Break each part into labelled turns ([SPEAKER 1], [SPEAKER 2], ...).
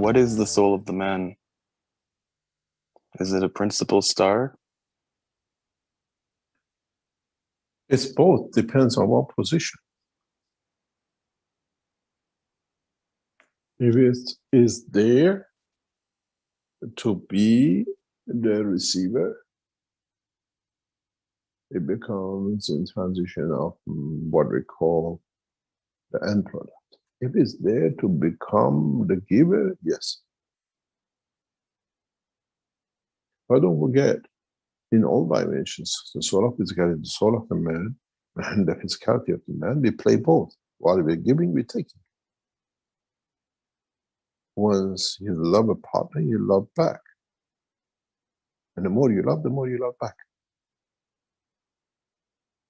[SPEAKER 1] What is the soul of the man? Is it a principal star?
[SPEAKER 2] It's both, depends on what position. If it is there to be the receiver, it becomes in transition of what we call the end product. If it's there to become the giver, yes. But don't forget, in all dimensions, the soul of physicality, the soul of the man, and the physicality of the man, they play both. While we're giving, we're taking. Once you love a partner, you love back. And the more you love back.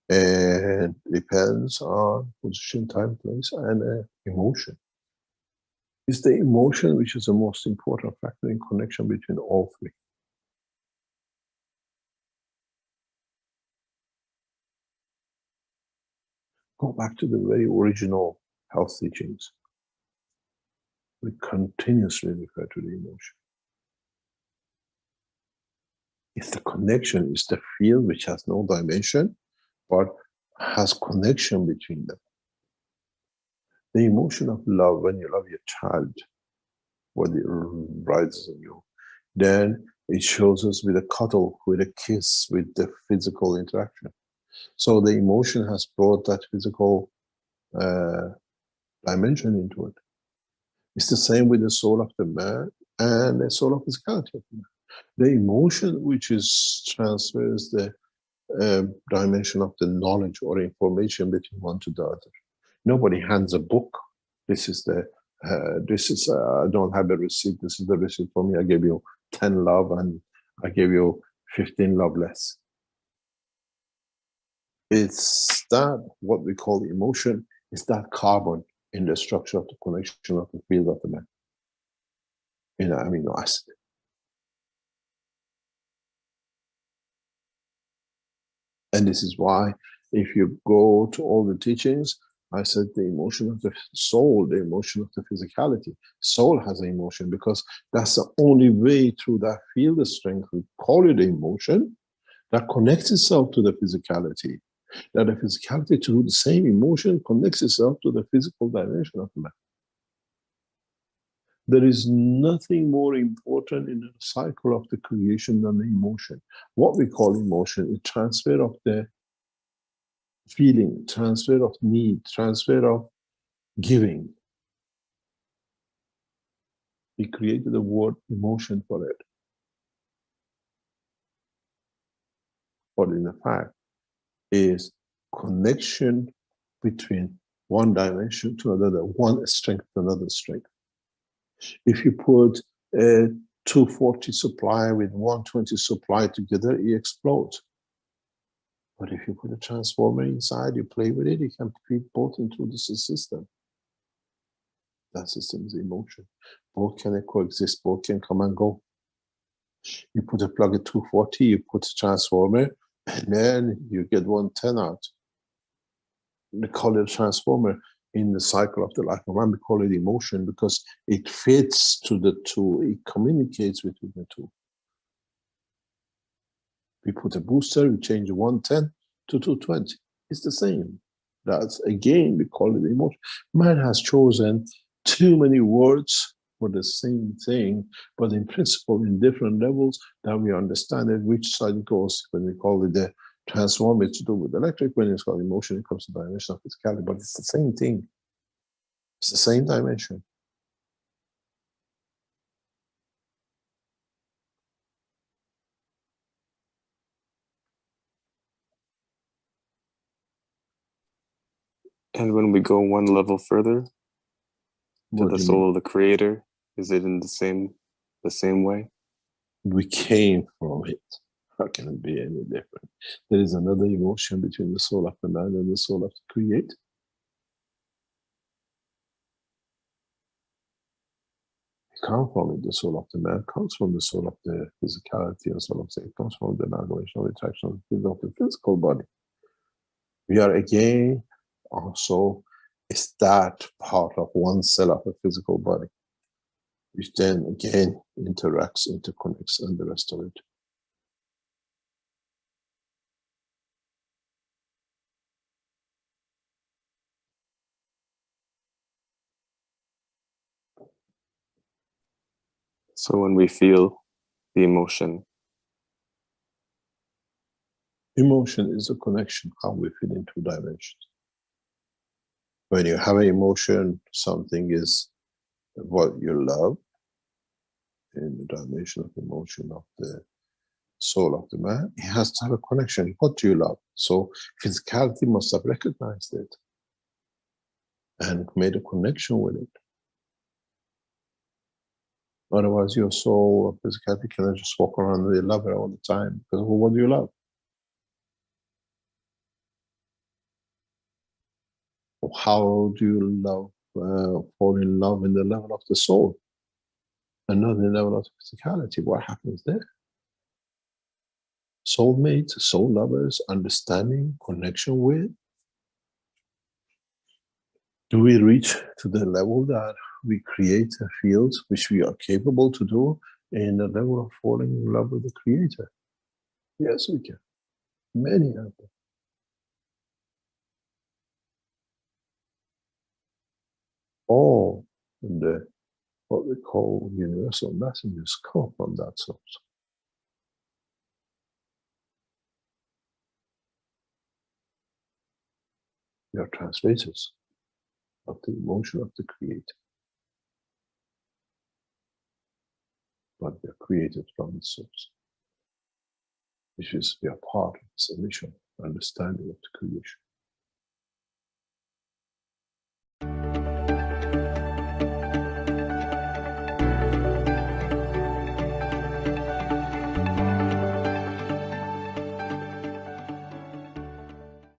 [SPEAKER 2] And it depends on position, time, place, and emotion. It's the emotion which is the most important factor in connection between all three. Go back to the very original health teachings. We continuously refer to the emotion. It's the connection, it's the field which has no dimension, but has connection between them. The emotion of love, when you love your child, when it rises in you, then it shows us with a cuddle, with a kiss, with the physical interaction. So the emotion has brought that physical dimension into it. It's the same with the soul of the man and the soul of physicality of the man. The emotion which is transfers the dimension of the knowledge or information between one to the other. Nobody hands a book. This is I don't have a receipt. This is the receipt for me. I gave you 10 love and I gave you 15 love less. It's that what we call emotion, is that carbon in the structure of the connection of the field of the man in an amino acid. And this is why, if you go to all the teachings, I said the emotion of the soul, the emotion of the physicality. Soul has an emotion because that's the only way through that field of strength, we call it emotion, that connects itself to the physicality. That the physicality through the same emotion connects itself to the physical dimension of the man. There is nothing more important in the cycle of the creation than the emotion. What we call emotion is transfer of the feeling, transfer of need, transfer of giving. We created the word emotion for it. But in fact, is connection between one dimension to another, one strength to another strength. If you put a 240 supply with 120 supply together, it explodes. But if you put a transformer inside, you play with it, you can feed both into the system. That system is emotion. Both can coexist, both can come and go. You put a plug at 240, you put a transformer, and then you get 110 out. We call it a transformer. In the cycle of the life of man, we call it emotion because it fits to the two, it communicates between the two. We put a booster, we change 110 to 220. It's the same. That's, again, we call it emotion. Man has chosen too many words for the same thing, but in principle, in different levels, that we understand it, which side it goes. When we call it the transform, it's to do with electric. When it's called emotion, it comes to the dimension of physicality, but it's the same thing. It's the same dimension.
[SPEAKER 1] And when we go one level further to the soul of the creator, is it in the same way?
[SPEAKER 2] We came from it. How can it be any different? There is another emotion between the soul of the man and the soul of the creator. We come from it. The soul of the man comes from the soul of the physicality, and soul of the it comes from the amalgamation of attraction of the physical body. We are again also is that part of one cell of a physical body. which then again interacts, interconnects, and the rest of it.
[SPEAKER 1] So when we feel the emotion,
[SPEAKER 2] emotion is a connection, how we feel in two dimensions. When you have an emotion, something is what you love, in the dimension of emotion of the soul of the man, he has to have a connection. What do you love? So physicality must have recognized it and made a connection with it. Otherwise, your soul or physicality cannot just walk around with love all the time. Because well, what do you love? How do you love, fall in love in the level of the soul and not in the level of physicality? What happens there? Soulmates, soul lovers, understanding, connection with. Do we reach to the level that we create fields which we are capable to do in the level of falling in love with the Creator? Yes, we can. Many of them. All the what we call universal messages come from that source. We are translators of the emotion of the Creator. But we are created from the source, which is we are part of this initial understanding of the creation.